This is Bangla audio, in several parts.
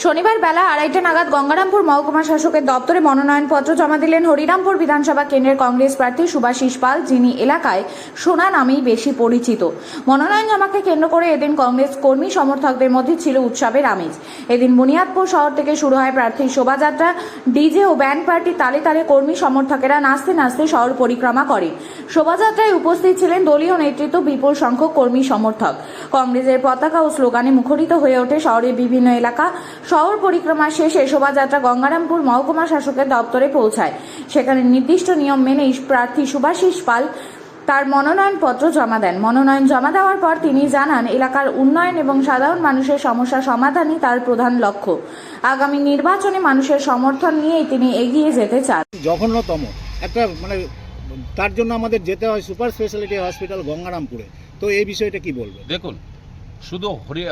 শনিবার বেলা 2:30 নাগাদ গঙ্গারামপুর মহকুমা শাসকের দপ্তরে মনোনয়নপত্র জমা দিলেন হরিরামপুর বিধানসভা কেন্দ্রের কংগ্রেস প্রার্থী সুভাষিস পাল, যিনি এলাকায় সোনা নামেই বেশি পরিচিত। মনোনয়ন জমাকে কেন্দ্র করে এদিন কংগ্রেস কর্মী সমর্থকদের মধ্যে ছিল উৎসবের আমেজ। এদিন বুনিয়াদপুর শহর থেকে শুরু হয় প্রার্থীর শোভাযাত্রা। ডিজে ও ব্যান্ড পার্টি তালে তালে কর্মী সমর্থকেরা নাচতে নাচতে শহর পরিক্রমা করে। শোভাযাত্রায় উপস্থিত ছিলেন দলীয় নেতৃত্ব, বিপুল সংখ্যক কর্মী সমর্থক। কংগ্রেসের পতাকা ও স্লোগানে মুখরিত হয়ে ওঠে শহরের বিভিন্ন এলাকা। শহর পরিক্রমা শেষে শোভাযাত্রা গঙ্গারামপুর মহকুমা শাসকের দপ্তরে পৌঁছায়। সেখানে নির্দিষ্ট নিয়ম মেনেই প্রার্থী সুভাষিস পাল তার মনোনয়নপত্র জমা দেন। মনোনয়ন জমা দেওয়ার পর তিনি জানান, এলাকার উন্নয়ন এবং সাধারণ মানুষের সমস্যা সমাধানই তার প্রধান লক্ষ্য। আগামী নির্বাচনে মানুষের সমর্থন নিয়েই তিনি এগিয়ে যেতে চান। জঘন্যতম একটা তার জন্য আমাদের যেতে হয় সুপার স্পেশালিটি হসপিটাল গঙ্গারামপুরে। তো এই বিষয়টা কি বলবেন? দেখুন, শুধু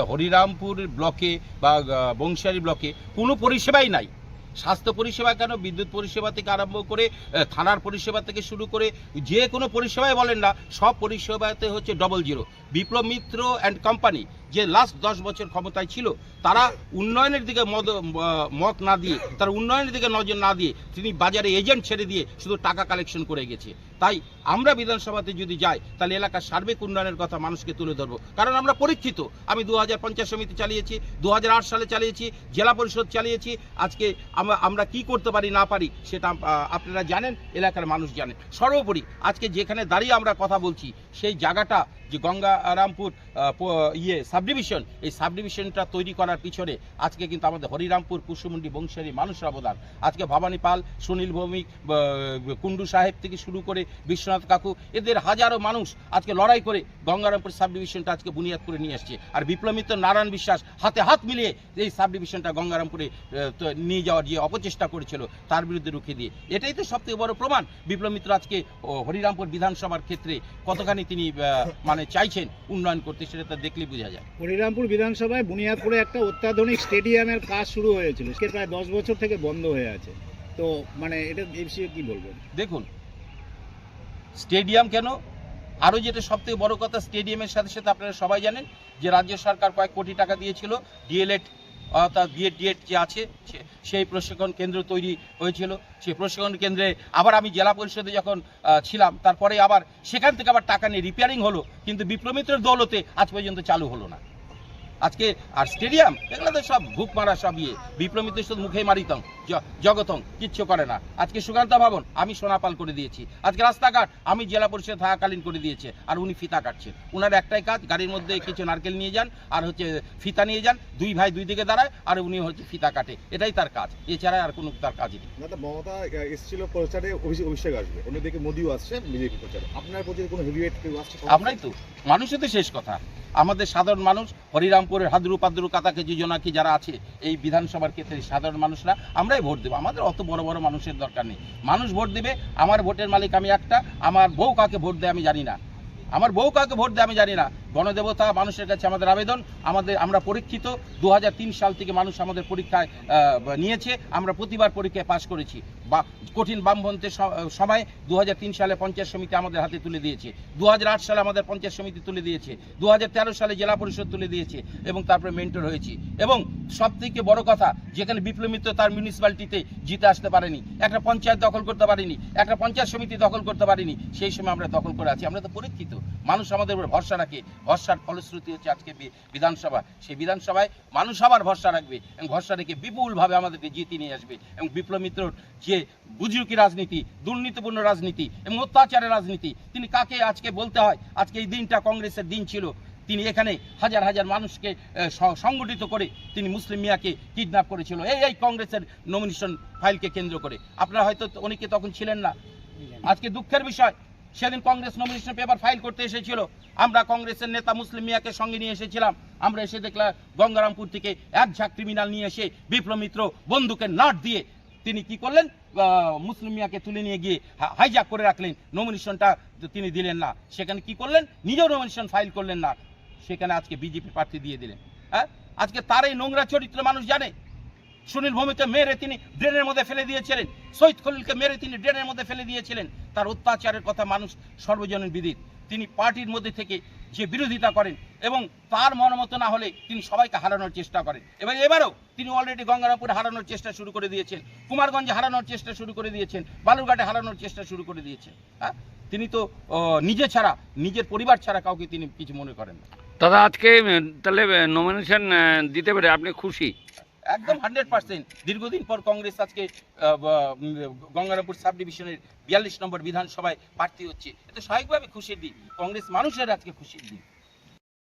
হরিরামপুর ব্লকে বা বংশিয়ারি ব্লকে কোনো পরিষেবাই নাই। স্বাস্থ্য পরিষেবা কেন, বিদ্যুৎ পরিষেবা থেকে আরম্ভ করে থানার পরিষেবা থেকে শুরু করে যে কোনো পরিষেবাই বলেন না, সব পরিষেবাতে হচ্ছে 00। বিপ্লব মিত্র অ্যান্ড কোম্পানি যে লাস্ট 10 বছর ক্ষমতায় ছিল, তারা উন্নয়নের দিকে মত না দিয়ে, তার উন্নয়নের দিকে নজর না দিয়ে তিনি বাজারে এজেন্ট ছেড়ে দিয়ে শুধু টাকা কালেকশন করে গেছে। তাই আমরা বিধানসভাতে যদি যাই, তাহলে এলাকার সার্বিক উন্নয়নের কথা মানুষকে তুলে ধরবো। কারণ আমরা পরীক্ষিত। আমি 2000 পঞ্চায়েত সমিতি চালিয়েছি, 2008 সালে চালিয়েছি, জেলা পরিষদ চালিয়েছি। আজকে আমরা কি করতে পারি না পারি সেটা আপনারা জানেন, এলাকার মানুষ জানেন। সর্বোপরি আজকে যেখানে দাঁড়িয়ে আমরা কথা বলছি, সেই জায়গাটা যে গঙ্গারামপুর সাবডিভিশন, এই সাবডিভিশনটা তৈরি করার পিছনে আজকে কিন্তু আমাদের হরিরামপুর, কুসুমুন্ডি, বংশিয়ারি মানুষের অবদান। আজকে ভবানী পাল, সুনীল ভৌমিক, কুন্ডু সাহেব থেকে শুরু করে বিশ্বনাথ কাকু, এদের হাজারো মানুষ আজকে লড়াই করে গঙ্গারামপুর সাবডিভিশনটা আজকে বুনিয়াদপুরে নিয়ে আসছে। আর বিপ্লব মিত্র, নারায়ণ বিশ্বাস হাতে হাত মিলিয়ে এই সাবডিভিশনটা গঙ্গারামপুরে নিয়ে যাওয়ার যে অপচেষ্টা করেছিল, তার বিরুদ্ধে রুখে দিয়ে, এটাই তো সবথেকে বড় প্রমাণ। বিপ্লব মিত্র আজকে হরিরামপুর বিধানসভার ক্ষেত্রে কতখানি তিনি চাইছেন উন্নয়ন করতে, সেটা তো দেখলেই বোঝা যায়। হরিরামপুর বিধানসভায় বুনিয়াদপুরে একটা অত্যাধুনিক স্টেডিয়ামের কাজ শুরু হয়েছিল, প্রায় 10 বছর থেকে বন্ধ হয়ে আছে। তো এটা এই বিষয়ে কি বলবেন? দেখুন, স্টেডিয়াম কেন, আরও যেটা সবথেকে বড় কথা, স্টেডিয়ামের সাথে সাথে আপনারা সবাই জানেন যে রাজ্য সরকার কয়েক কোটি টাকা দিয়েছিল। ডিএলএড অর্থাৎ বিএড যে আছে, সেই প্রশিক্ষণ কেন্দ্র তৈরি হয়েছিল। সেই প্রশিক্ষণ কেন্দ্রে আবার আমি জেলা পরিষদে যখন ছিলাম, তারপরে আবার সেখান থেকে আবার টাকা নিয়ে রিপেয়ারিং হলো, কিন্তু বিপ্লব মিত্রের দৌলতে আজ পর্যন্ত চালু হলো না। আজকে আর স্টেডিয়াম এগুলো তো সব ভুক মারা, সব বিপ্লব মিত্র শুধু মুখে মারিতং জগতং, কিচ্ছু করে না। আজকে সুকান্ত ভবন আমি সোনাপাল করে দিয়েছি, আজকে রাস্তাঘাট আমি জেলা পরিষদ থাকাকালীন করে দিয়েছে, আর উনি ফিতা কাটছেন। উনার একটাই কাজ, গাড়ির মধ্যে কিছু নারকেল নিয়ে যান আর ফিতা নিয়ে যান, দুই ভাই দুই দিকে দাঁড়ায় আর উনি ফিতা কাটে, এটাই তার কাজ, এছাড়া আর কোনো তার কাজ নেই। মমতা এসেছিল প্রচারে, অভিষেক আসবে, অন্যদিকে মোদিও আসছে বিজেপি প্রচারে। আপনার প্রতি কোনো হেভিওয়েট কেউ আসছে? আমরাই তো, মানুষই তো শেষ কথা। আমাদের সাধারণ মানুষ, হরিরামপুরের হাদরু পাদরু কাতাকে যোজনাকি যারা আছে এই বিধানসভার ক্ষেত্রে সাধারণ মানুষরা আমরাই ভোট দেবো। আমাদের অত বড় বড় মানুষের দরকার নেই। মানুষ ভোট দেবে। আমার ভোটের মালিক আমি একটা। আমার বউ কাকে ভোট দেয় আমি জানি না, আমার বউ কাকে ভোট দেয় আমি জানি না। গণদেবতা মানুষের কাছে আমাদের আবেদন। আমরা পরীক্ষিত, 2003 সাল থেকে মানুষ আমাদের পরীক্ষায় নিয়েছে, আমরা প্রতিবার পরীক্ষায় পাশ করেছি। বা কঠিন বামপন্থের সময় 2003 সালে পঞ্চায়েত সমিতি আমাদের হাতে তুলে দিয়েছে, 2008 সালে আমাদের পঞ্চায়েত সমিতি তুলে দিয়েছে, 2013 সালে জেলা পরিষদ তুলে দিয়েছে, এবং তারপরে মেন্টর হয়েছি। এবং সবথেকে বড় কথা, যেখানে বিপ্লব মিত্র তার মিউনিসিপ্যালিটিতে জিতে আসতে পারেনি, একটা পঞ্চায়েত দখল করতে পারেনি, একটা পঞ্চায়েত সমিতি দখল করতে পারেনি, সেই সময় আমরা দখল করে আছি। আমরা তো পরীক্ষিত, মানুষ আমাদের উপর ভরসা রাখে। ভরসার ফলশ্রুতি হচ্ছে আজকে বিধানসভা। সেই বিধানসভায় মানুষ আবার ভরসা রাখবে এবং ভরসা রেখে বিপুলভাবে আমাদেরকে জিতে নিয়ে আসবে। এবং বিপ্লব মিত্রর যে বুজরুকি রাজনীতি, দুর্নীতিপূর্ণ রাজনীতি এবং অত্যাচারের রাজনীতি, তিনি কাকে আজকে বলতে হয়? আজকে এই দিনটা কংগ্রেসের দিন ছিল। তিনি এখানে হাজার হাজার মানুষকে সংগঠিত করে তিনি মুসলিম মিয়াকে কিডন্যাপ করেছিল এই কংগ্রেসের নমিনেশন ফাইলকে কেন্দ্র করে। আপনারা হয়তো অনেকে তখন ছিলেন না। আজকে দুঃখের বিষয়, সেদিন কংগ্রেস নমিনেশন পেপার ফাইল করতে এসেছিল, আমরা কংগ্রেসের নেতা মুসলিম মিয়াকে সঙ্গে নিয়ে এসেছিলাম। আমরা এসে দেখলাম গঙ্গারামপুর থেকে এক ঝাঁক ক্রিমিনাল নিয়ে এসে বিপ্লব মিত্র বন্দুকের নাট দিয়ে তিনি কি করলেন, মুসলিম মিয়াকে তুলে নিয়ে গিয়ে হাইজ্যাক করে রাখলেন। নমিনেশনটা তিনি দিলেন না। সেখানে কি করলেন, নিজেও নমিনেশন ফাইল করলেন না, সেখানে আজকে বিজেপি প্রার্থী দিয়ে দিলেন। হ্যাঁ, আজকে তার এই নোংরা চরিত্র মানুষ জানে। সুনীল ভৌমিককে মেরে তিনি ড্রেনের মধ্যে ফেলে দিয়েছিলেন, শহীদ খলিলকে মেরে তিনি ড্রেনের মধ্যে ফেলে দিয়েছিলেন। তার অত্যাচারের কথা মানুষ সর্বজনীন বিদিত। তিনি পার্টির মধ্যে থেকে যে বিরোধিতা করেন এবং তার মনোমত না হলে তিনি সবাইকে হারানোর চেষ্টা করেন। এবারও তিনি অলরেডি গঙ্গারামপুরে হারানোর চেষ্টা শুরু করে দিয়েছেন, কুমারগঞ্জে হারানোর চেষ্টা শুরু করে দিয়েছেন, বালুরঘাটে হারানোর চেষ্টা শুরু করে দিয়েছেন। হ্যাঁ, তিনি তো নিজে ছাড়া, নিজের পরিবার ছাড়া কাউকে তিনি কিছু মনে করেন না। দাদা আজকে তাহলে নমিনেশন দিতে পেরে আপনি খুশি? একদম 100%। দীর্ঘদিন পর কংগ্রেস আজকে গঙ্গারামপুর সাব ডিভিশনের 42 নম্বর বিধানসভায় প্রার্থী হচ্ছে, এটা স্বাভাবিকভাবে খুশির দিন। কংগ্রেস মানুষের আজকে খুশির দিন।